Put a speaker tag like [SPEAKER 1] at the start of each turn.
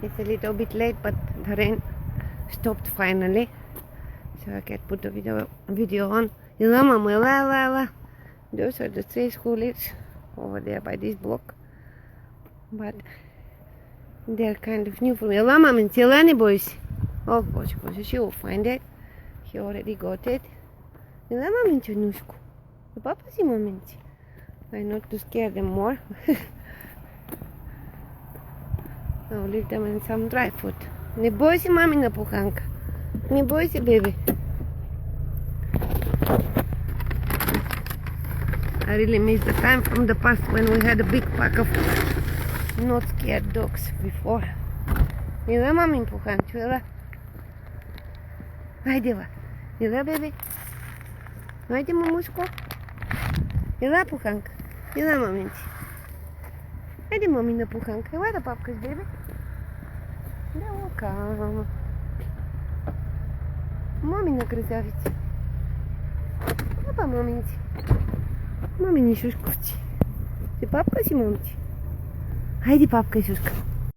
[SPEAKER 1] It's a little bit late, but the rain stopped finally, so I can put the video on. Ella, mama, ella. Those are the 3 schoolers over there by this block, but they're kind of new for me. Ella, mama, Ella, boys. Oh, boys, she will find it. He already got it. Ella, mama, Nushku. The papa si moment. Why not to scare them more? I'll leave them in some dry food. Не бойся, мамина пуханка. Не бойся, baby. I really miss the time from the past when we had a big pack of not scared dogs before. Ела, мамин пуханчу, ела. Хайде, ла. Ела, baby. Хайде, мамушко. Ела, пуханка. Ела, маминчи. Хайде, мамина пуханка. Ела да папкаш, baby. Да, ока. Мамина красавица. Папа, маминчи. Мамини шушковчи. Ти папка си, момче? Хайде, папка и шушка.